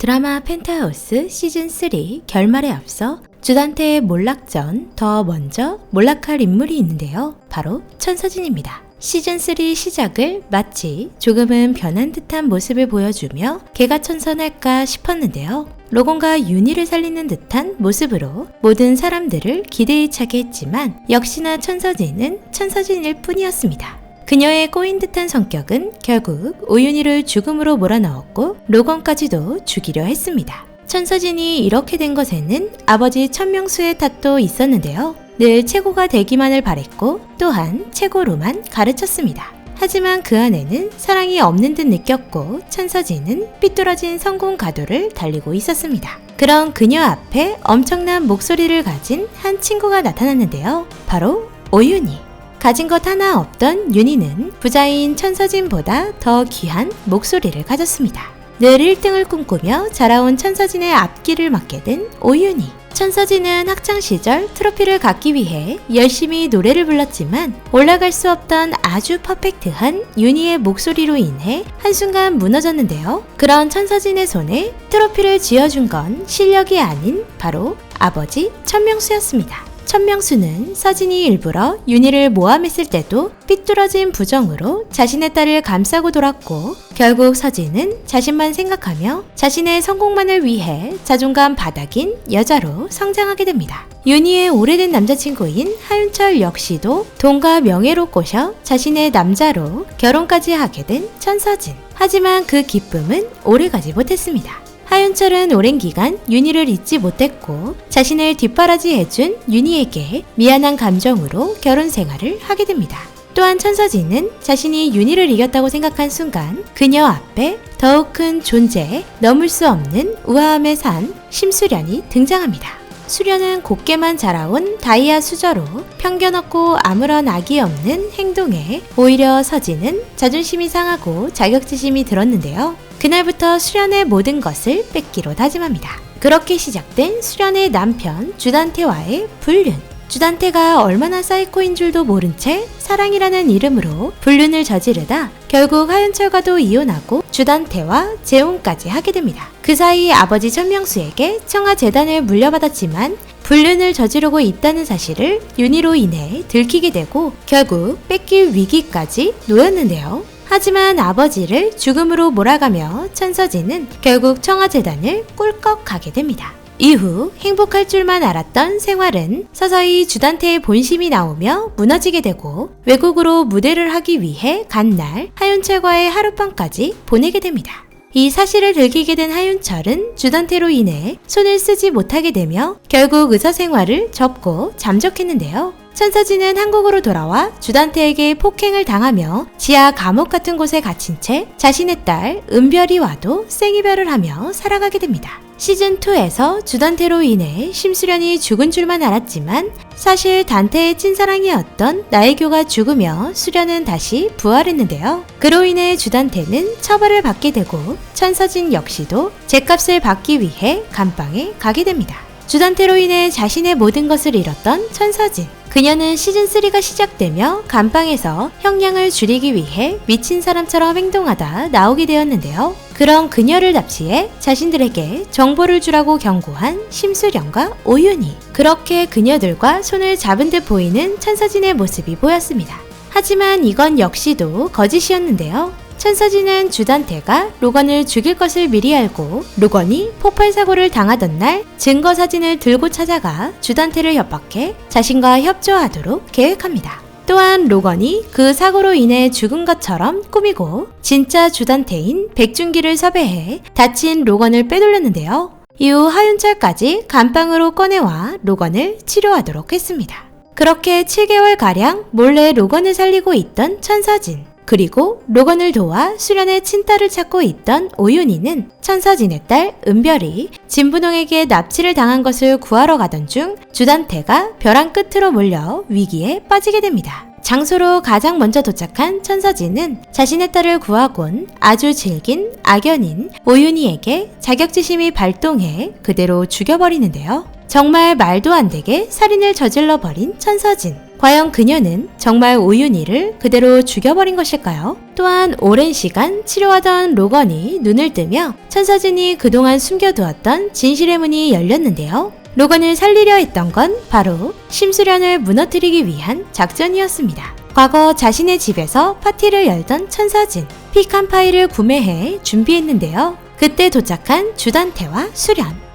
드라마 펜트하우스 시즌3 결말에 앞서 주단태의 몰락 전 더 먼저 몰락할 인물이 있는데요. 바로 천서진입니다. 시즌3 시작을 마치 조금은 변한 듯한 모습을 보여주며 개가천선할까 싶었는데요. 로건과 윤희를 살리는 듯한 모습으로 모든 사람들을 기대에 차게 했지만 역시나 천서진은 천서진일 뿐이었습니다. 그녀의 꼬인 듯한 성격은 결국 오윤희를 죽음으로 몰아넣었고 로건까지도 죽이려 했습니다. 천서진이 이렇게 된 것에는 아버지 천명수의 탓도 있었는데요. 늘 최고가 되기만을 바랬고 또한 최고로만 가르쳤습니다. 하지만 그 안에는 사랑이 없는 듯 느꼈고 천서진은 삐뚤어진 성공 가도를 달리고 있었습니다. 그런 그녀 앞에 엄청난 목소리를 가진 한 친구가 나타났는데요. 바로 오윤희. 가진 것 하나 없던 윤희는 부자인 천서진보다 더 귀한 목소리를 가졌습니다. 늘 1등을 꿈꾸며 자라온 천서진의 앞길을 맡게 된 오윤희. 천서진은 학창시절 트로피를 갖기 위해 열심히 노래를 불렀지만 올라갈 수 없던 아주 퍼펙트한 윤희의 목소리로 인해 한순간 무너졌는데요. 그런 천서진의 손에 트로피를 쥐어준 건 실력이 아닌 바로 아버지 천명수였습니다. 천명수는 서진이 일부러 윤희를 모함했을 때도 삐뚤어진 부정으로 자신의 딸을 감싸고 돌았고 결국 서진은 자신만 생각하며 자신의 성공만을 위해 자존감 바닥인 여자로 성장하게 됩니다. 윤희의 오래된 남자친구인 하윤철 역시도 돈과 명예로 꼬셔 자신의 남자로 결혼까지 하게 된 천서진. 하지만 그 기쁨은 오래가지 못했습니다. 하윤철은 오랜 기간 윤희를 잊지 못했고 자신을 뒷바라지해준 윤희에게 미안한 감정으로 결혼 생활을 하게 됩니다. 또한 천서진은 자신이 윤희를 이겼다고 생각한 순간 그녀 앞에 더욱 큰 존재, 넘을 수 없는 우아함의 산 심수련이 등장합니다. 수련은 곱게만 자라온 다이아 수저로 편견 없고 아무런 악이 없는 행동에 오히려 서진은 자존심이 상하고 자격지심이 들었는데요. 그날부터 수련의 모든 것을 뺏기로 다짐합니다. 그렇게 시작된 수련의 남편 주단태와의 불륜. 주단태가 얼마나 사이코인 줄도 모른 채 사랑이라는 이름으로 불륜을 저지르다 결국 하윤철과도 이혼하고 주단태와 재혼까지 하게 됩니다. 그 사이 아버지 천명수에게 청아재단을 물려받았지만 불륜을 저지르고 있다는 사실을 윤희로 인해 들키게 되고 결국 뺏길 위기까지 놓였는데요. 하지만 아버지를 죽음으로 몰아가며 천서진은 결국 청아재단을 꿀꺽 가게 됩니다. 이후 행복할 줄만 알았던 생활은 서서히 주단태의 본심이 나오며 무너지게 되고 외국으로 무대를 하기 위해 간 날 하윤철과의 하룻밤까지 보내게 됩니다. 이 사실을 들키게 된 하윤철은 주단태로 인해 손을 쓰지 못하게 되며 결국 의사 생활을 접고 잠적했는데요. 천서진은 한국으로 돌아와 주단태에게 폭행을 당하며 지하 감옥 같은 곳에 갇힌 채 자신의 딸 은별이와도 생이별을 하며 살아가게 됩니다. 시즌2에서 주단태로 인해 심수련이 죽은 줄만 알았지만 사실 단태의 찐사랑이었던 나혜교가 죽으며 수련은 다시 부활했는데요. 그로 인해 주단태는 처벌을 받게 되고 천서진 역시도 죗값을 받기 위해 감방에 가게 됩니다. 주단태로 인해 자신의 모든 것을 잃었던 천서진. 그녀는 시즌3가 시작되며 감방에서 형량을 줄이기 위해 미친 사람처럼 행동하다 나오게 되었는데요. 그런 그녀를 납치해 자신들에게 정보를 주라고 경고한 심수련과 오윤희. 그렇게 그녀들과 손을 잡은 듯 보이는 천서진의 모습이 보였습니다. 하지만 이건 역시도 거짓이었는데요. 천서진은 주단태가 로건을 죽일 것을 미리 알고 로건이 폭발 사고를 당하던 날 증거 사진을 들고 찾아가 주단태를 협박해 자신과 협조하도록 계획합니다. 또한 로건이 그 사고로 인해 죽은 것처럼 꾸미고 진짜 주단태인 백준기를 섭외해 다친 로건을 빼돌렸는데요. 이후 하윤철까지 감방으로 꺼내와 로건을 치료하도록 했습니다. 그렇게 7개월가량 몰래 로건을 살리고 있던 천서진. 그리고 로건을 도와 수련의 친딸을 찾고 있던 오윤희는 천서진의 딸 은별이 진분홍에게 납치를 당한 것을 구하러 가던 중 주단태가 벼랑 끝으로 몰려 위기에 빠지게 됩니다. 장소로 가장 먼저 도착한 천서진은 자신의 딸을 구하곤 아주 질긴 악연인 오윤희에게 자격지심이 발동해 그대로 죽여버리는데요. 정말 말도 안 되게 살인을 저질러버린 천서진. 과연 그녀는 정말 오윤희를 그대로 죽여버린 것일까요? 또한 오랜 시간 치료하던 로건이 눈을 뜨며 천서진이 그동안 숨겨두었던 진실의 문이 열렸는데요. 로건을 살리려 했던 건 바로 심수련을 무너뜨리기 위한 작전이었습니다. 과거 자신의 집에서 파티를 열던 천서진, 피칸 파이를 구매해 준비했는데요. 그때 도착한 주단태와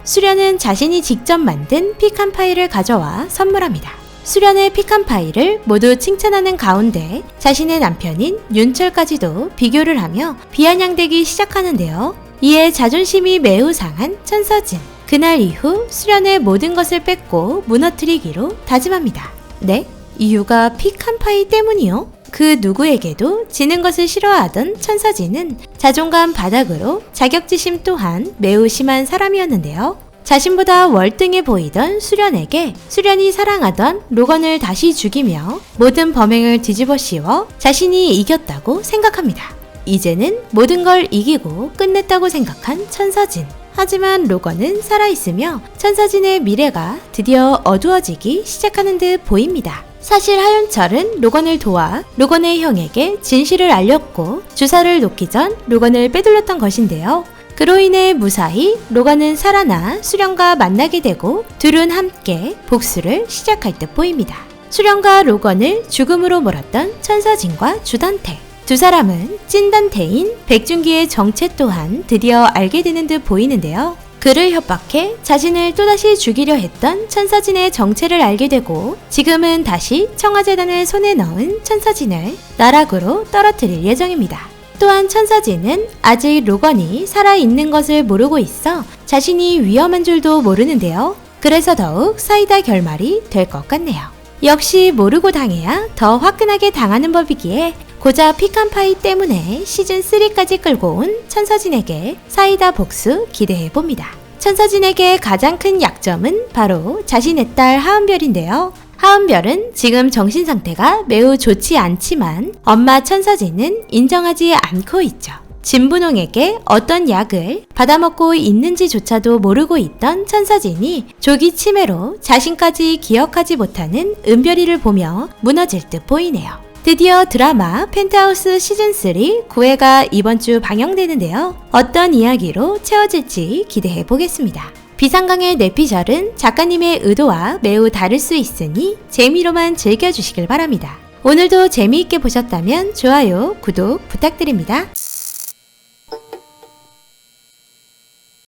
수련은 자신이 직접 만든 피칸 파이를 가져와 선물합니다. 수련의 피칸 파이를 모두 칭찬하는 가운데 자신의 남편인 윤철까지도 비교를 하며 비아냥대기 시작하는데요. 이에 자존심이 매우 상한 천서진. 그날 이후 수련의 모든 것을 뺏고 무너뜨리기로 다짐합니다. 네? 이유가 피칸 파이 때문이요? 그 누구에게도 지는 것을 싫어하던 천서진은 자존감 바닥으로 자격지심 또한 매우 심한 사람이었는데요. 자신보다 월등해 보이던 수련에게 수련이 사랑하던 로건을 다시 죽이며 모든 범행을 뒤집어 씌워 자신이 이겼다고 생각합니다. 이제는 모든 걸 이기고 끝냈다고 생각한 천서진. 하지만 로건은 살아있으며 천서진의 미래가 드디어 어두워지기 시작하는 듯 보입니다. 사실 하윤철은 로건을 도와 로건의 형에게 진실을 알렸고 주사를 놓기 전 로건을 빼돌렸던 것인데요. 그로 인해 무사히 로건은 살아나 수련과 만나게 되고 둘은 함께 복수를 시작할 듯 보입니다. 수련과 로건을 죽음으로 몰았던 천서진과 주단태. 두 사람은 찐단태인 백준기의 정체 또한 드디어 알게 되는 듯 보이는데요. 그를 협박해 자신을 또다시 죽이려 했던 천서진의 정체를 알게 되고 지금은 다시 청와재단을 손에 넣은 천서진을 나락으로 떨어뜨릴 예정입니다. 또한 천서진은 아직 로건이 살아있는 것을 모르고 있어 자신이 위험한 줄도 모르는데요. 그래서 더욱 사이다 결말이 될 것 같네요. 역시 모르고 당해야 더 화끈하게 당하는 법이기에 고작 피칸 파이 때문에 시즌3까지 끌고 온 천서진에게 사이다 복수 기대해봅니다. 천서진에게 가장 큰 약점은 바로 자신의 딸 하은별인데요. 하은별은 지금 정신 상태가 매우 좋지 않지만 엄마 천서진은 인정하지 않고 있죠. 진분홍에게 어떤 약을 받아먹고 있는지조차도 모르고 있던 천서진이 조기 치매로 자신까지 기억하지 못하는 은별이를 보며 무너질 듯 보이네요. 드디어 드라마 펜트하우스 시즌3 9회가 이번 주 방영되는데요. 어떤 이야기로 채워질지 기대해보겠습니다. 비상강의 뇌피셜은 작가님의 의도와 매우 다를 수 있으니 재미로만 즐겨주시길 바랍니다. 오늘도 재미있게 보셨다면 좋아요, 구독 부탁드립니다.